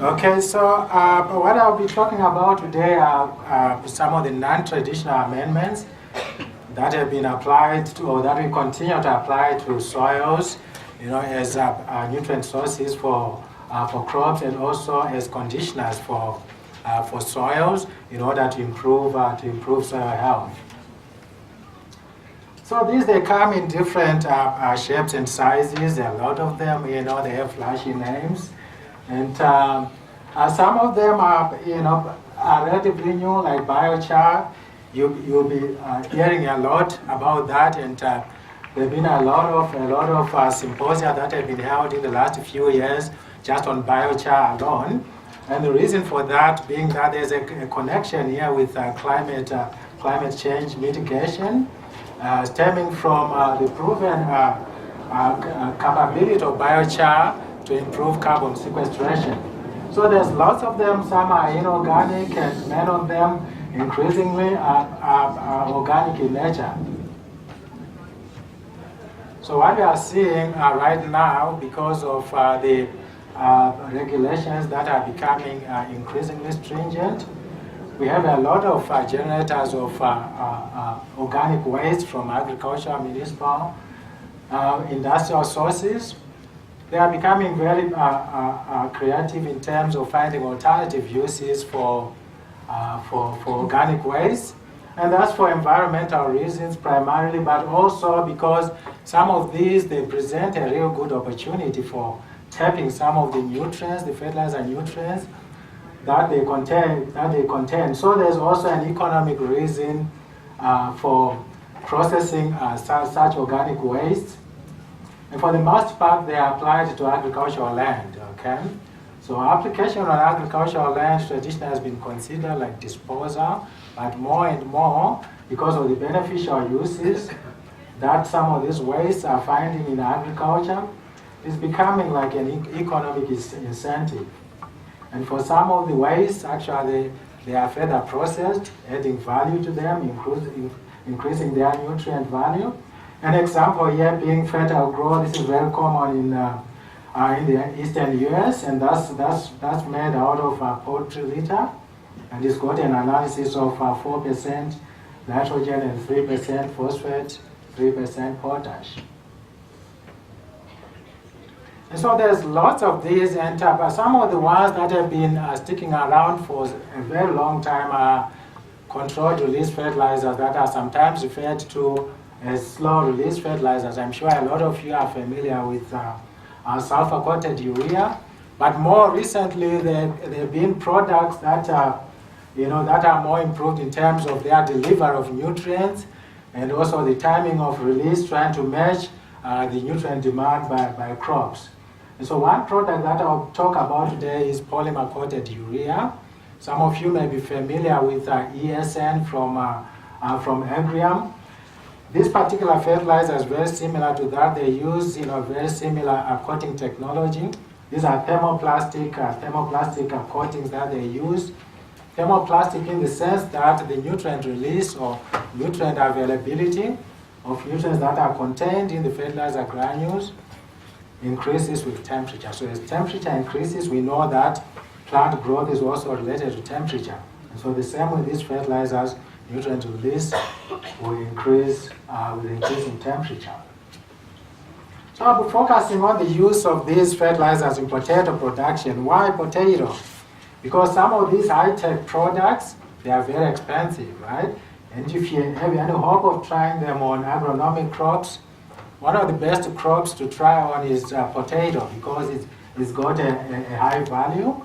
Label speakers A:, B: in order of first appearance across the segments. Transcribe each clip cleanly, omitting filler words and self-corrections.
A: Okay, so what I'll be talking about today are some of the non-traditional amendments that have been applied to, or that we continue to apply to soils, as nutrient sources for crops, and also as conditioners for soils in order to improve soil health. So they come in different shapes and sizes. There are a lot of them. They have flashy names. And some of them are relatively new, like biochar. You'll be hearing a lot about that, and there have been a lot of symposia that have been held in the last few years just on biochar alone. And the reason for that being that there's a connection here with climate change mitigation, stemming from the proven capability of biochar to improve carbon sequestration. So there's lots of them. Some are inorganic, and many of them increasingly are organic in nature. So what we are seeing right now, because of the regulations that are becoming increasingly stringent, we have a lot of generators of organic waste from agricultural, municipal, industrial sources. They are becoming very creative in terms of finding alternative uses for organic waste. And that's for environmental reasons primarily, but also because some of these, they present a real good opportunity for tapping some of the nutrients, the fertilizer nutrients that they contain. So there's also an economic reason for processing such organic waste. And for the most part, they are applied to agricultural land, okay? So application on agricultural land traditionally has been considered like disposal, but more and more, because of the beneficial uses that some of these wastes are finding in agriculture, is becoming like an economic incentive. And for some of the wastes, actually, they are further processed, adding value to them, increasing their nutrient value. An example here being fertile growth. This is very common in the eastern US, and that's made out of poultry litter, and it's got an analysis of 4% nitrogen and 3% phosphate, 3% potash. And so there's lots of these, and some of the ones that have been sticking around for a very long time are controlled release fertilizers that are sometimes referred to as slow release fertilizers. I'm sure a lot of you are familiar with sulfur-coated urea, but more recently there have been products that are more improved in terms of their delivery of nutrients and also the timing of release, trying to match the nutrient demand by crops. And so one product that I'll talk about today is polymer-coated urea. Some of you may be familiar with ESN from Agrium. This particular fertilizer is very similar to that. They use very similar coating technology. These are thermoplastic coatings that they use. Thermoplastic in the sense that the nutrient release or nutrient availability of nutrients that are contained in the fertilizer granules increases with temperature. So as temperature increases, we know that plant growth is also related to temperature. And so the same with these fertilizers, nutrient release will increase with increasing temperature. So I'll be focusing on the use of these fertilizers in potato production. Why potato? Because some of these high-tech products, they are very expensive, right? And if you have any hope of trying them on agronomic crops, one of the best crops to try on is potato, because it's got a high value,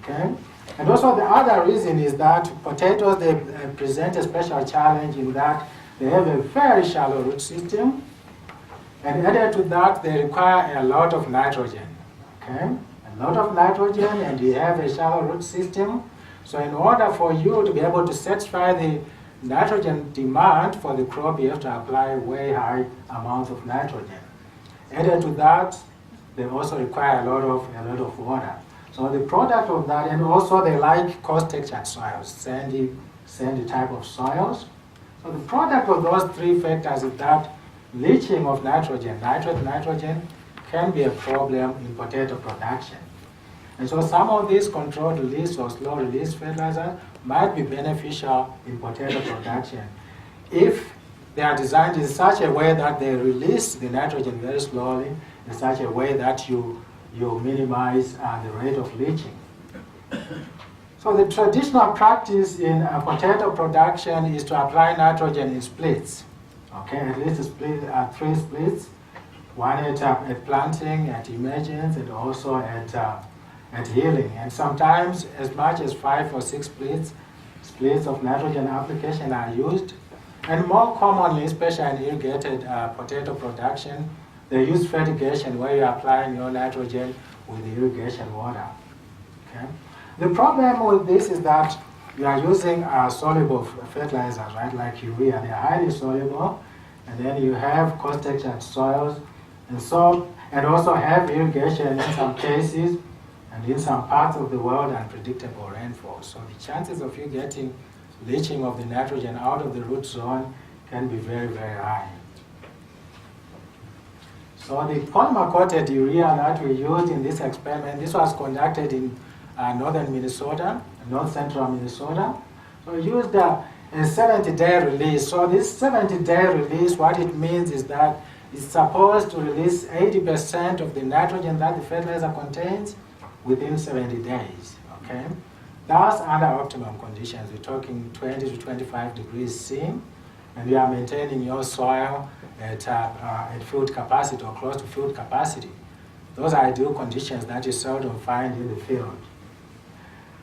A: okay? And also the other reason is that potatoes, they present a special challenge in that they have a very shallow root system, and added to that, they require a lot of nitrogen, okay? A lot of nitrogen, and you have a shallow root system. So in order for you to be able to satisfy the nitrogen demand for the crop, you have to apply way high amounts of nitrogen. Added to that, they also require a lot of water. So the product of that, and also they like coarse-textured soils, sandy type of soils. So the product of those three factors is that leaching of nitrogen, nitrate nitrogen, can be a problem in potato production. And so some of these controlled release or slow release fertilizers might be beneficial in potato production if they are designed in such a way that they release the nitrogen very slowly, in such a way that you minimize the rate of leaching. So the traditional practice in potato production is to apply nitrogen in splits. Okay, at least a split, 3 splits, one at planting, at emergence, and also at healing. And sometimes as much as 5 or 6 splits of nitrogen application are used. And more commonly, especially in irrigated potato production, they use fertigation where you're applying your nitrogen with the irrigation water. Okay? The problem with this is that you are using soluble fertilizers, right, like urea. They are highly soluble, and then you have coarse-textured soils, and also have irrigation in some cases, and in some parts of the world, unpredictable rainfall. So the chances of you getting leaching of the nitrogen out of the root zone can be very, very high. So the polymer-coated urea that we used in this experiment, this was conducted in northern Minnesota, north central Minnesota. So we used a 70-day release. So this 70-day release, what it means is that it's supposed to release 80% of the nitrogen that the fertilizer contains within 70 days. Okay? That's under optimum conditions. We're talking 20 to 25 degrees C, and we are maintaining your soil at field capacity or close to field capacity. Those are ideal conditions that you seldom find in the field.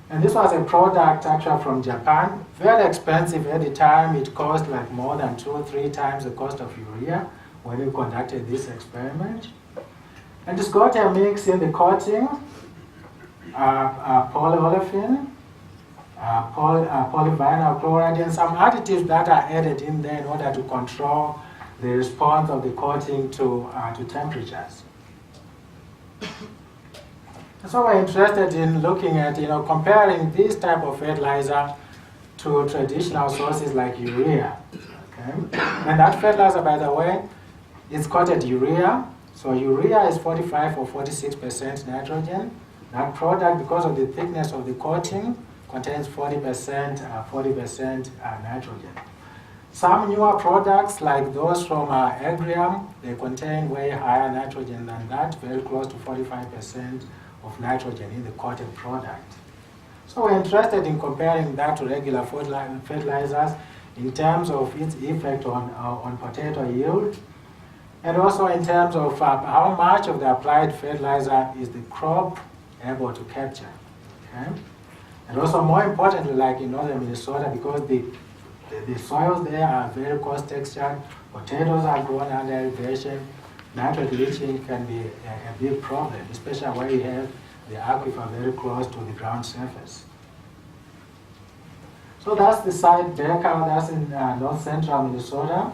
A: And this was a product actually from Japan, very expensive at the time. It cost like more than 2 or 3 times the cost of urea when we conducted this experiment. And it's got a mix in the coating, polyolefin, polyvinyl chloride, and some additives that are added in there in order to control the response of the coating to temperatures. So we're interested in looking at, comparing this type of fertilizer to traditional sources like urea. Okay? And that fertilizer, by the way, is coated urea. So urea is 45 or 46% nitrogen. That product, because of the thickness of the coating, contains 40% nitrogen. Some newer products, like those from Agrium, they contain way higher nitrogen than that, very close to 45% of nitrogen in the coated product. So we're interested in comparing that to regular fertilizers in terms of its effect on potato yield, and also in terms of how much of the applied fertilizer is the crop able to capture. Okay? And also, more importantly, like in northern Minnesota, because the soils there are very coarse textured, potatoes are grown under irrigation, nitrate leaching can be a big problem, especially where you have the aquifer very close to the ground surface. So that's the site Becker, that's in north central Minnesota,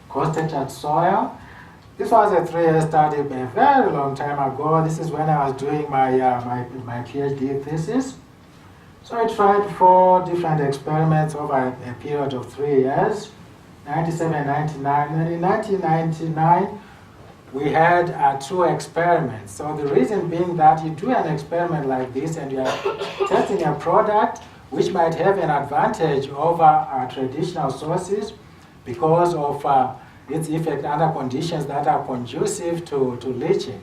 A: coarse textured soil. This was a 3-year study a very long time ago. This is when I was doing my PhD thesis. So I tried 4 different experiments over a period of 3 years, 97, 99. And in 1999, we had 2 experiments. So the reason being that you do an experiment like this and you are testing a product which might have an advantage over traditional sources because of its effect under conditions that are conducive to leaching.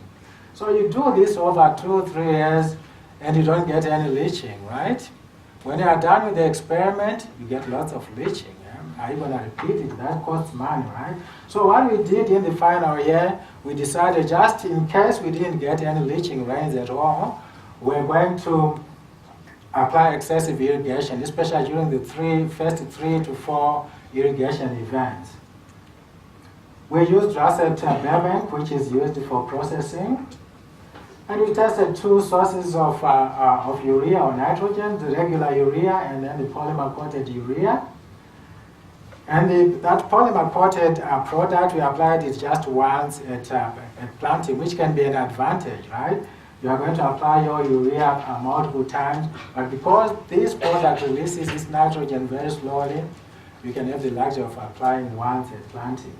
A: So you do this over 2 or 3 years and you don't get any leaching, right? When you are done with the experiment, you get lots of leaching. Are you going to repeat it? That costs money, right? So what we did in the final year, we decided just in case we didn't get any leaching rains at all, we're going to apply excessive irrigation, especially during the first 3 to 4 irrigation events. We used russet Burbank, which is used for processing. And we tested 2 sources of urea or nitrogen, the regular urea and then the polymer-coated urea. And that polymer-coated product, we applied it just once at planting, which can be an advantage, right? You are going to apply your urea multiple times, but because this product releases its nitrogen very slowly, you can have the luxury of applying once at planting.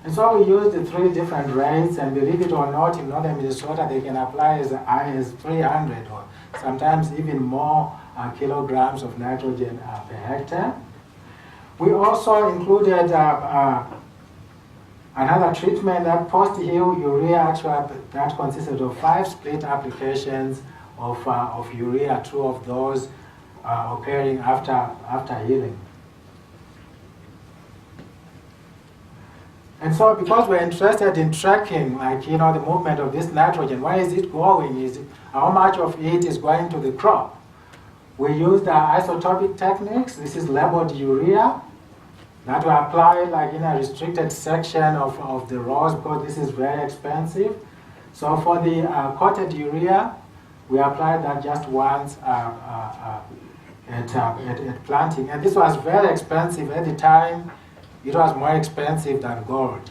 A: And so we used the 3 different rates, and believe it or not, in northern Minnesota, they can apply as high as 300 or sometimes even more kilograms of nitrogen per hectare. We also included another treatment, that post-hill urea, actually that consisted of 5 split applications of urea, 2 of those occurring after healing. And so because we're interested in tracking, the movement of this nitrogen, where is it going? How much of it is going to the crop? We used isotopic techniques. This is labeled urea that we apply in a restricted section of the rows because this is very expensive. So for the coated urea, we applied that just once at planting. And this was very expensive at the time. It was more expensive than gold,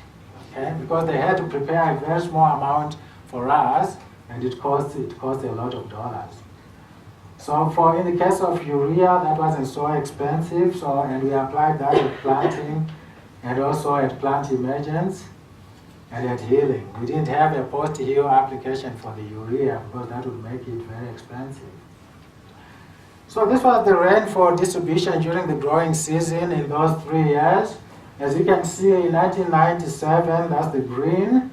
A: okay? Because they had to prepare a very small amount for us, and it cost a lot of dollars. So in the case of urea, that wasn't so expensive. And we applied that at planting, and also at plant emergence, and at healing. We didn't have a post-heal application for the urea because that would make it very expensive. So this was the rainfall distribution during the growing season in those 3 years. As you can see, in 1997, that's the green.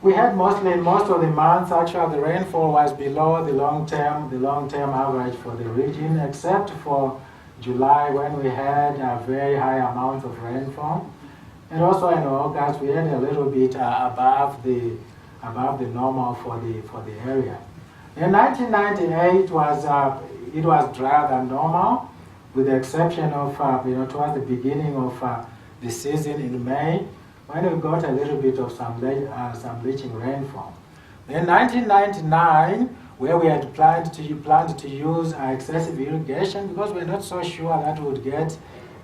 A: We had most of the months, actually, the rainfall was below the long-term average for the region, except for July, when we had a very high amount of rainfall. And also in August, we had a little bit above the normal for the area. In 1998, it was drier than normal, with the exception of towards the beginning of the season in May, when we got a little bit of some leaching rainfall. In 1999, where we had planned to use excessive irrigation because we're not so sure that we would get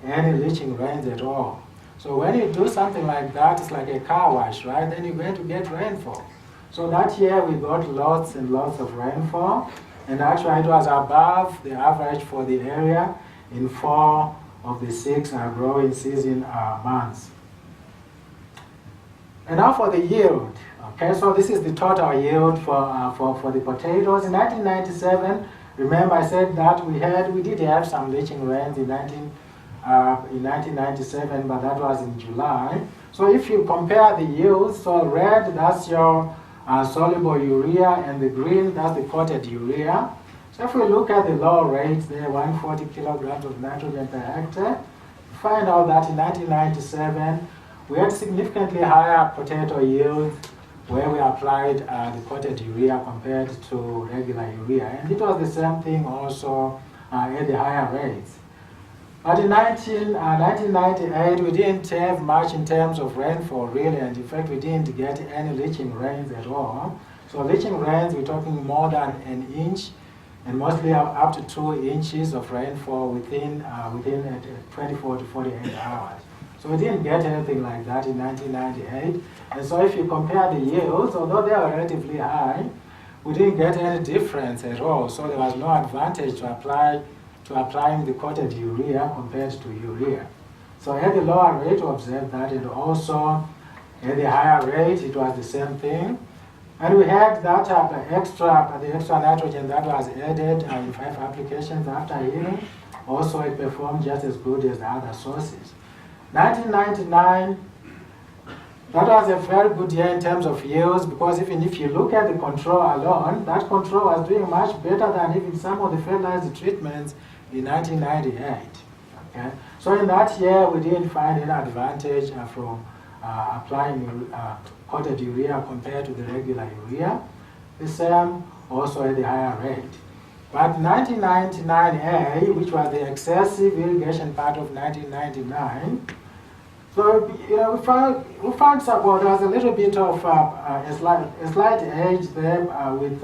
A: any leaching rains at all. So when you do something like that, it's like a car wash, right? Then you're going to get rainfall. So that year we got lots and lots of rainfall, and actually it was above the average for the area in 4 of the 6 growing season months. And now for the yield. Okay, so this is the total yield for the potatoes. In 1997, remember I said that we did have some leaching rains in 1997, but that was in July. So if you compare the yields, so red, that's your soluble urea, and the green, that's the coated urea. So if we look at the lower rates there, 140 kilograms of nitrogen per hectare, we find out that in 1997, we had significantly higher potato yields where we applied the coated urea compared to regular urea. And it was the same thing also at the higher rates. But in 1998, we didn't have much in terms of rainfall, really, and in fact, we didn't get any leaching rains at all. So leaching rains, we're talking more than an inch, and mostly up to 2 inches of rainfall within 24 to 48 hours. So we didn't get anything like that in 1998. And so if you compare the yields, although they are relatively high, we didn't get any difference at all. So there was no advantage to applying the coated urea compared to urea. So at the lower rate, we observed that, and also at the higher rate, it was the same thing. And we had that the extra nitrogen that was added in 5 applications after healing. Also, it performed just as good as the other sources. 1999, that was a very good year in terms of yields, because even if you look at the control alone, that control was doing much better than even some of the fertilizer treatments in 1998. Okay? So in that year, we didn't find any advantage from applying coated urea compared to the regular urea. The same also at the higher rate. But 1999A, which was the excessive irrigation part of 1999, so we found there was a little bit of a slight edge there with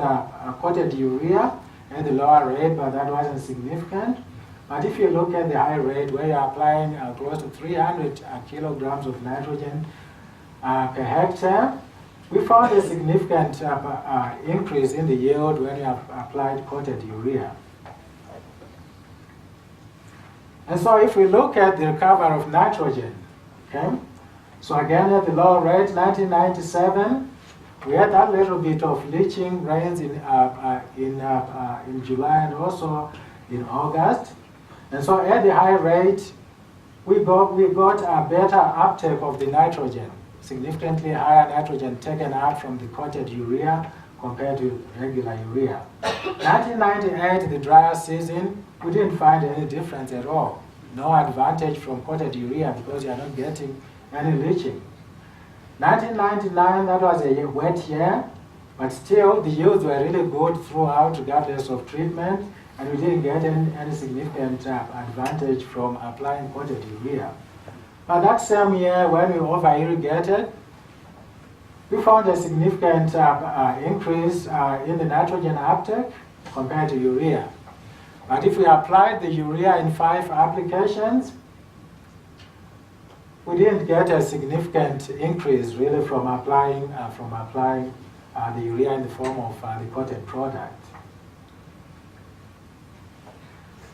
A: coated urea at the lower rate, but that wasn't significant. But if you look at the high rate, where you're applying close to 300 kilograms of nitrogen per hectare, we found a significant increase in the yield when you have applied coated urea. And so if we look at the recovery of nitrogen, Okay? So again, at the lower rate, 1997, we had that little bit of leaching rains in July and also in August. And so at the high rate, we got a better uptake of the nitrogen, significantly higher nitrogen taken out from the coated urea compared to regular urea. 1998, the drier season, we didn't find any difference at all. No advantage from coated urea because you're not getting any leaching. 1999, that was a wet year, but still the yields were really good throughout regardless of treatment, and we didn't get any significant advantage from applying coated urea. But that same year, when we over-irrigated, we found a significant increase in the nitrogen uptake compared to urea. But if we applied the urea in 5 applications, we didn't get a significant increase really from applying the urea in the form of the coated product.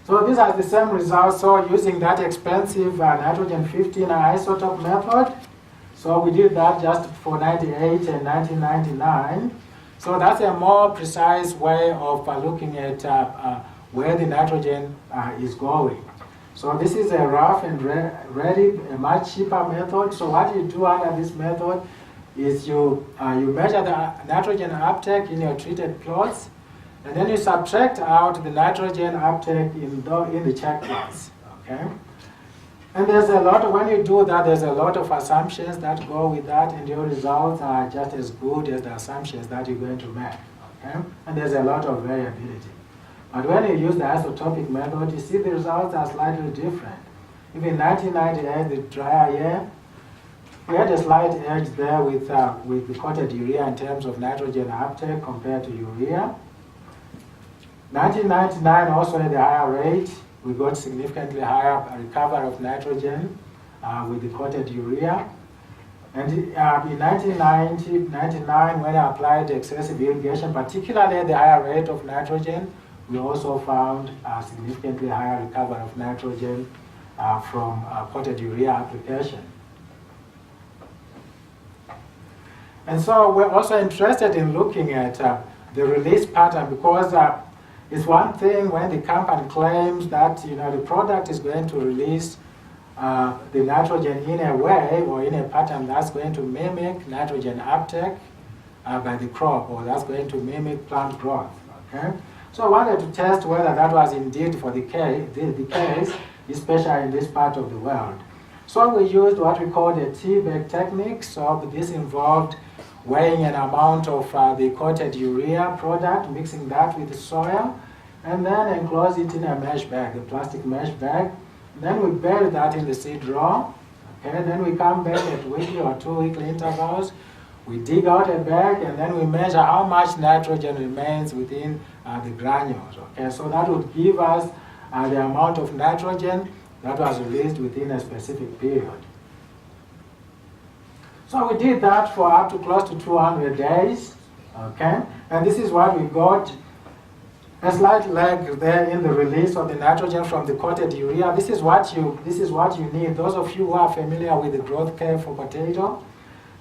A: So these are the same results. So using that expensive nitrogen 15 isotope method, so we did that just for 98 and 1999. So that's a more precise way of looking at where the nitrogen is going. So this is a rough and ready, a much cheaper method. So what you do under this method is you measure the nitrogen uptake in your treated plots, and then you subtract out the nitrogen uptake in the check plots. Okay? And there's a lot of, when you do that, there's a lot of assumptions that go with that, and your results are just as good as the assumptions that you're going to make. Okay? And there's a lot of variability. But when you use the isotopic method, you see the results are slightly different. Even 1998, the drier year, we had a slight edge there with the coated urea in terms of nitrogen uptake compared to urea. 1999 also had a higher rate. We got significantly higher recovery of nitrogen with the coated urea. And in 1999, when I applied excessive irrigation, particularly at the higher rate of nitrogen, we also found a significantly higher recovery of nitrogen from coated urea application. And so we're also interested in looking at the release pattern, because it's one thing when the company claims that the product is going to release the nitrogen in a way or in a pattern that's going to mimic nitrogen uptake by the crop, or that's going to mimic plant growth. Okay? So I wanted to test whether that was indeed for the case, especially in this part of the world. So we used what we call the tea-bag technique. So this involved weighing an amount of the coated urea product, mixing that with the soil, and then enclose it in a mesh bag, a plastic mesh bag. Then we bury that in the seed row. Okay, then we come back at weekly or 2-weekly intervals. We dig out a bag, and then we measure how much nitrogen remains within the granules. Okay, so that would give us the amount of nitrogen that was released within a specific period. So we did that for up to close to 200 days. Okay, and this is what we got. A slight lag there in the release of the nitrogen from the coated urea. This is what you need. Those of you who are familiar with the growth curve for potato,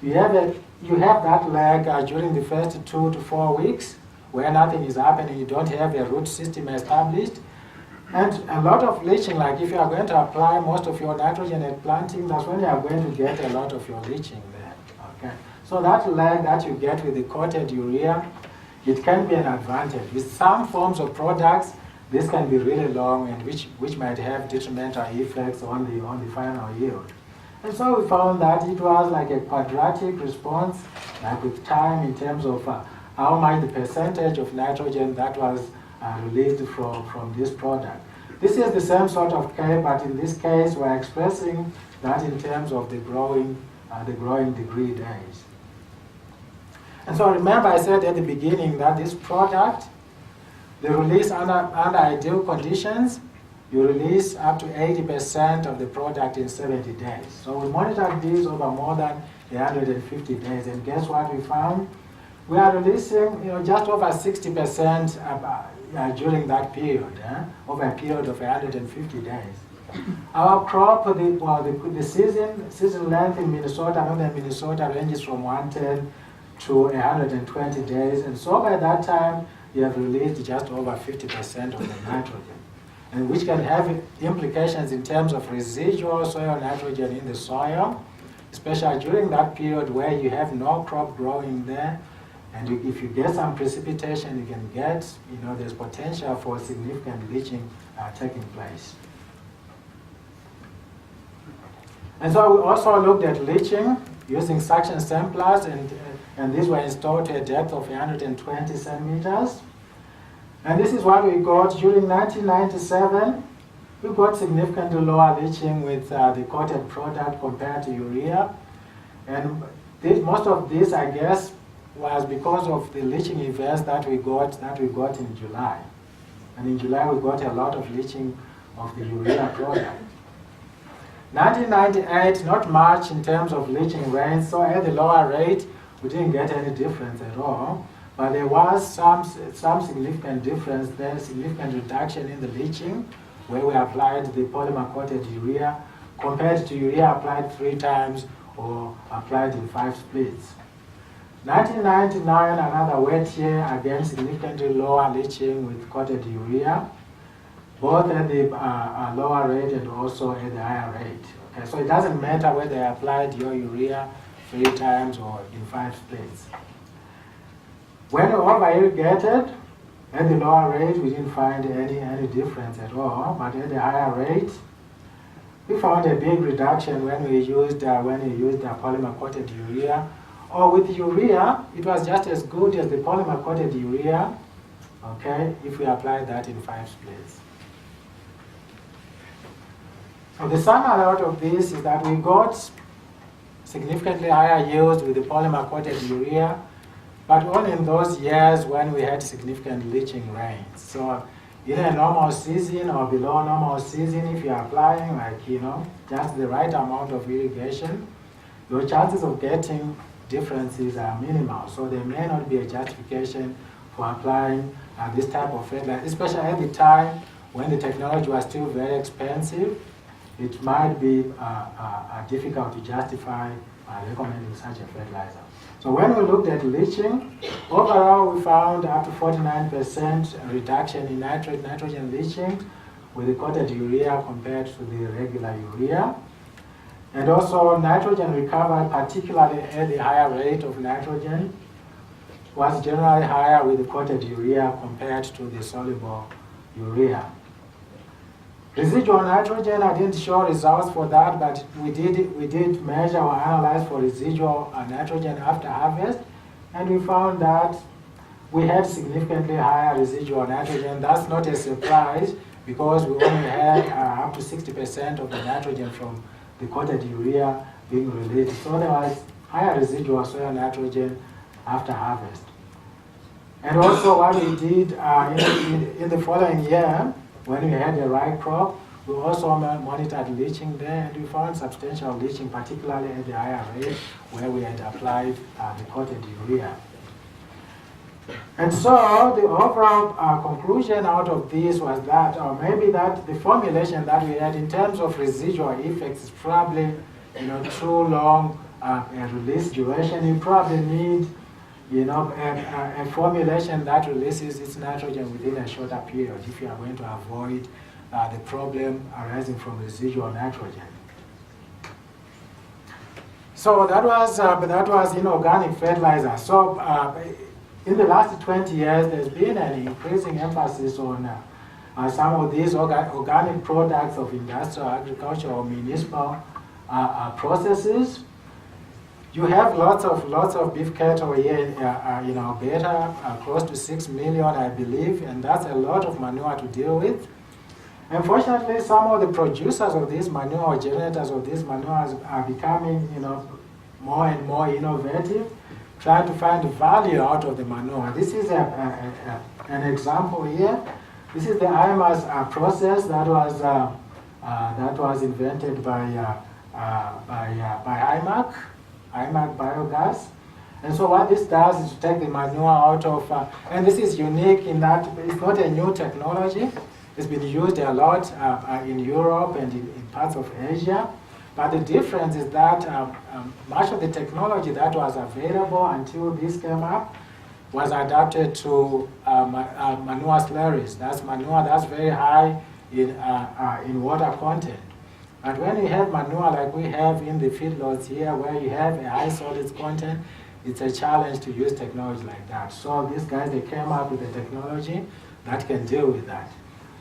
A: you have that lag during the first 2 to 4 weeks where nothing is happening. You don't have a root system established. And a lot of leaching, like if you are going to apply most of your nitrogen at planting, that's when you are going to get a lot of your leaching there. Okay. So that lag that you get with the coated urea, it can be an advantage. With some forms of products, this can be really long, and which might have detrimental effects on the final yield. And so we found that it was like a quadratic response, like with time in terms of how much the percentage of nitrogen that was released from this product. This is the same sort of curve, but in this case, we're expressing that in terms of the growing degree days. And so remember I said at the beginning that this product, the release under ideal conditions, you release up to 80% of the product in 70 days. So we monitored these over more than 150 days, and guess what we found? We are releasing just over 60% during that period, over a period of 150 days. Our crop, the season length in Minnesota, northern Minnesota, ranges from 110 to 120 days. And so by that time, you have released just over 50% of the nitrogen, and which can have implications in terms of residual soil nitrogen in the soil, especially during that period where you have no crop growing there. And if you get some precipitation, you can get, there's potential for significant leaching taking place. And so we also looked at leaching using suction samplers, and these were installed to a depth of 120 centimeters. And this is what we got during 1997. We got significantly lower leaching with the coated product compared to urea. And most of this, I guess, was because of the leaching events that we got in July. And in July, we got a lot of leaching of the urea product. 1998, not much in terms of leaching rains, so at the lower rate, we didn't get any difference at all. But there was some significant difference there, significant reduction in the leaching, where we applied the polymer-coated urea, compared to urea applied 3 times or applied in 5 splits. 1999, another wet year, again significantly lower leaching with coated urea, both at the lower rate and also at the higher rate. Okay, so it doesn't matter whether you applied your urea 3 times or in 5 splits. When we over-irrigated, at the lower rate, we didn't find any difference at all, but at the higher rate, we found a big reduction when we used the polymer-coated urea. Or with urea, it was just as good as the polymer-coated urea, okay, if we applied that in 5 splits. So the summary out of this is that we got significantly higher yields with the polymer-coated urea, but only in those years when we had significant leaching rains. So in a normal season or below normal season, if you're applying just the right amount of irrigation, your chances of getting differences are minimal. So there may not be a justification for applying this type of fertilizer, especially at the time when the technology was still very expensive. It might be difficult to justify recommending such a fertilizer. So when we looked at leaching, overall we found up to 49% reduction in nitrogen leaching with the coated urea compared to the regular urea. And also nitrogen recovery, particularly at the higher rate of nitrogen, was generally higher with the coated urea compared to the soluble urea. Residual nitrogen, I didn't show results for that, but we did measure or analyze for residual nitrogen after harvest, and we found that we had significantly higher residual nitrogen. That's not a surprise because we only had up to 60% of the nitrogen from the coated urea being released. So there was higher residual soil nitrogen after harvest. And also what we did in the following year, when we had a rye crop, we also monitored leaching there, and we found substantial leaching, particularly at the higher rate where we had applied the coated urea. And so the overall conclusion out of this was that, or maybe that the formulation that we had in terms of residual effects is probably too long a release duration. You probably need a formulation that releases its nitrogen within a shorter period if you are going to avoid the problem arising from residual nitrogen. So that was inorganic fertilizer. So in the last 20 years, there's been an increasing emphasis on some of these organic products of industrial agriculture or municipal processes. You have lots of beef cattle here in Alberta, close to 6 million, I believe, and that's a lot of manure to deal with. Unfortunately, some of the producers of this manure or generators of these manures are becoming, more and more innovative, trying to find value out of the manure. This is an example here. This is the IMAS process that was invented by IMAC biogas. And so what this does is to take the manure out of, and this is unique in that it's not a new technology. It's been used a lot in Europe and in parts of Asia. But the difference is that much of the technology that was available until this came up was adapted to manure slurries. That's manure that's very high in water content. But when you have manure like we have in the feedlots here, where you have a high solids content, it's a challenge to use technology like that. So these guys, they came up with a technology that can deal with that.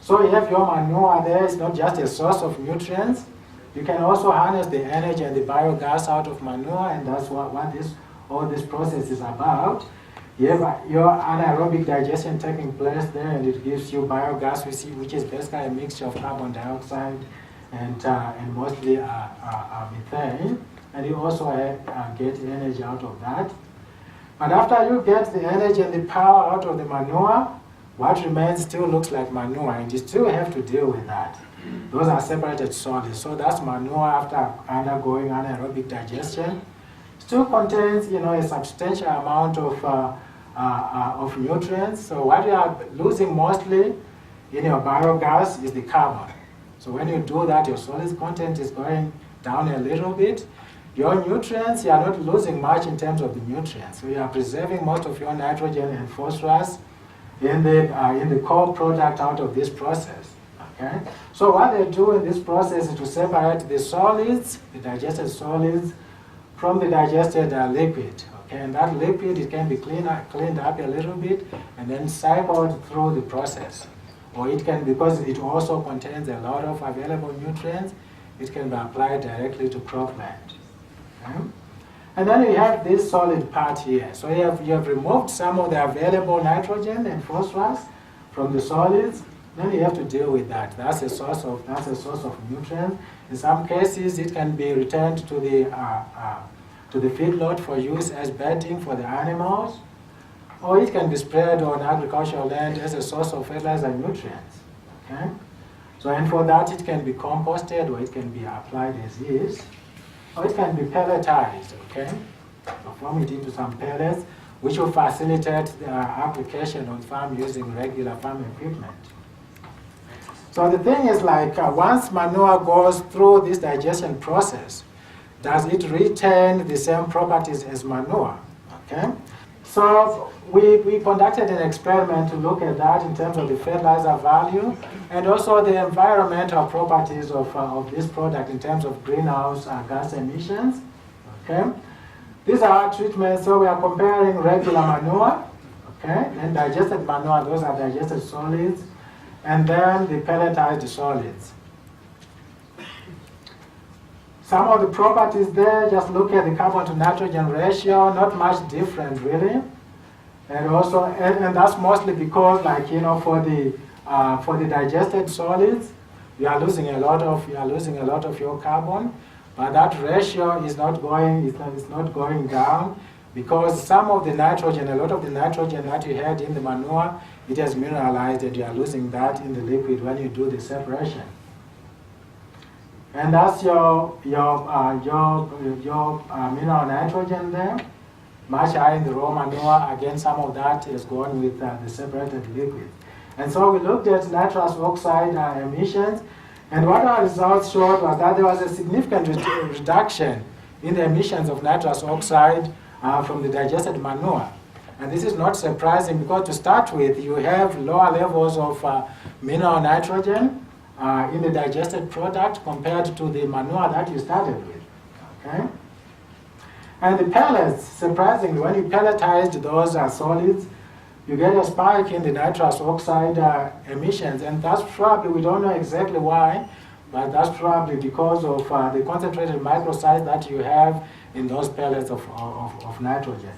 A: So you have your manure there. It's not just a source of nutrients. You can also harness the energy and the biogas out of manure, and that's what all this process is about. You have your anaerobic digestion taking place there, and it gives you biogas, which is basically a mixture of carbon dioxide and mostly methane. And you also get energy out of that. But after you get the energy and the power out of the manure, what remains still looks like manure, and you still have to deal with that. Those are separated solids. So that's manure after undergoing anaerobic digestion. Still contains, a substantial amount of nutrients. So what you are losing mostly in your biogas is the carbon. So when you do that, your solids content is going down a little bit. Your nutrients, you are not losing much in terms of the nutrients. So you are preserving most of your nitrogen and phosphorus in the core product out of this process. Okay? So what they do in this process is to separate the solids, the digested solids, from the digested liquid. Okay? And that liquid, it can be cleaned up a little bit and then cycled through the process. Or it can, because it also contains a lot of available nutrients, it can be applied directly to cropland. Okay? And then you have this solid part here. So you have removed some of the available nitrogen and phosphorus from the solids. Then you have to deal with that. That's a source of nutrients. In some cases, it can be returned to the feedlot for use as bedding for the animals, or it can be spread on agricultural land as a source of fertilizer and nutrients. Okay? So, and for that, it can be composted, or it can be applied as is, or it can be pelletized. Okay? So form it into some pellets, which will facilitate the application on farm using regular farm equipment. So the thing is, like, once manure goes through this digestion process, does it retain the same properties as manure? Okay? So we conducted an experiment to look at that in terms of the fertilizer value and also the environmental properties of this product in terms of greenhouse gas emissions. Okay? These are our treatments. So we are comparing regular manure, okay, and digested manure. Those are digested solids. And then the pelletized solids. Some of the properties there, just look at the carbon to nitrogen ratio, not much different really. And also, and that's mostly because, like, for the digested solids, you are losing a lot of your carbon, but that ratio is not going down because some of the nitrogen, a lot of the nitrogen that you had in the manure, it has mineralized, and you are losing that in the liquid when you do the separation. And that's your mineral nitrogen there, much higher in the raw manure. Again, some of that is going with the separated liquid. And so we looked at nitrous oxide emissions, and what our results showed was that there was a significant reduction in the emissions of nitrous oxide from the digested manure. And this is not surprising because to start with, you have lower levels of mineral nitrogen in the digested product compared to the manure that you started with. Okay? And the pellets, surprisingly, when you pelletized those solids, you get a spike in the nitrous oxide emissions. And that's probably, we don't know exactly why, but that's probably because of the concentrated microsize that you have in those pellets of nitrogen.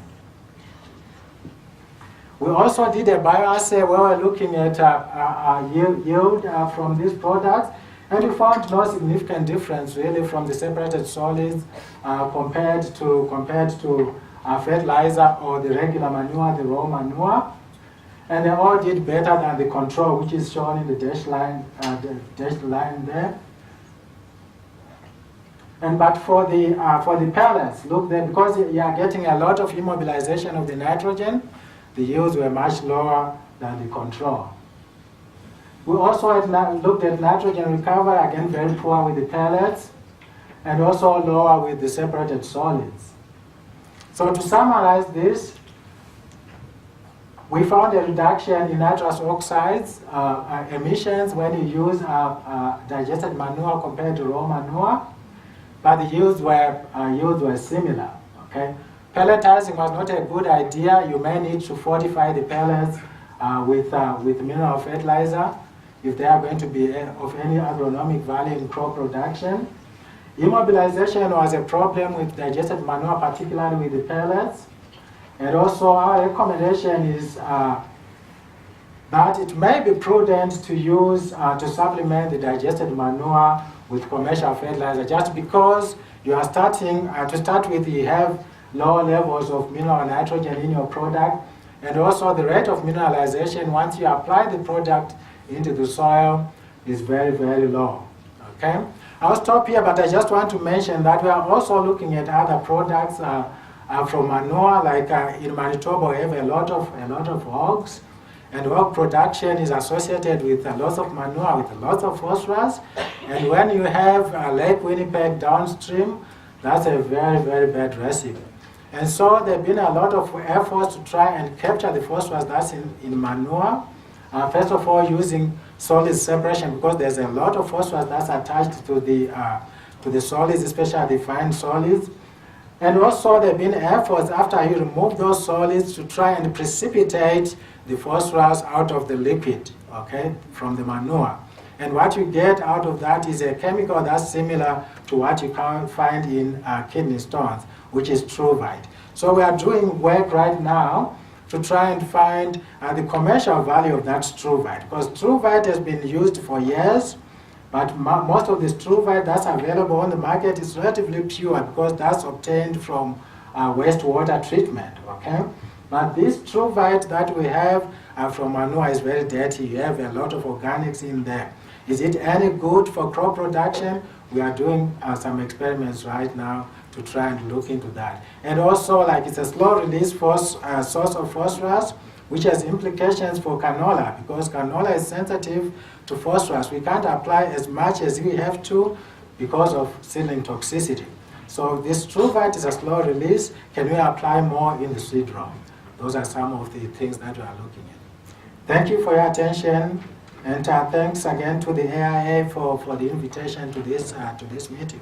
A: We also did a bioassay where we're looking at yield from these products, and we found no significant difference really from the separated solids compared to fertilizer or the regular manure, the raw manure. And they all did better than the control, which is shown in the dashed line there. And but for the pellets, look there, because you are getting a lot of immobilization of the nitrogen, the yields were much lower than the control. We also looked at nitrogen recovery, again very poor with the pellets, and also lower with the separated solids. So to summarize this, we found a reduction in nitrous oxides emissions when you use digested manure compared to raw manure, but the yields were similar. Okay, pelletizing was not a good idea. You may need to fortify the pellets with mineral fertilizer if they are going to be of any agronomic value in crop production. Immobilization was a problem with digested manure, particularly with the pellets. And also our recommendation is that it may be prudent to use, to supplement the digested manure with commercial fertilizer, just because you are starting, to start with, you have lower levels of mineral nitrogen in your product, and also the rate of mineralization once you apply the product into the soil is very, very low. Okay? I'll stop here, but I just want to mention that we are also looking at other products from manure, like in Manitoba we have a lot of hogs, and hog production is associated with lots of manure, with lots of phosphorus, and when you have Lake Winnipeg downstream, that's a very, very bad recipe. And so there have been a lot of efforts to try and capture the phosphorus that's in manure, first of all using solid separation, because there's a lot of phosphorus that's attached to the solids, especially the fine solids. And also there have been efforts after you remove those solids to try and precipitate the phosphorus out of the liquid, okay, from the manure. And what you get out of that is a chemical that's similar to what you can find in kidney stones, which is Truvite. So we are doing work right now to try and find the commercial value of that Truvite, because Truvite has been used for years, but most of this Truvite that's available on the market is relatively pure because that's obtained from wastewater treatment, okay? But this Truvite that we have from manure is very dirty. You have a lot of organics in there. Is it any good for crop production? We are doing some experiments right now to try and look into that. And also, like, it's a slow release source of phosphorus, which has implications for canola, because canola is sensitive to phosphorus. We can't apply as much as we have to because of seedling toxicity. So this Truvite is a slow release. Can we apply more in the seed row? Those are some of the things that we are looking at. Thank you for your attention, and thanks again to the AIA for the invitation to this meeting.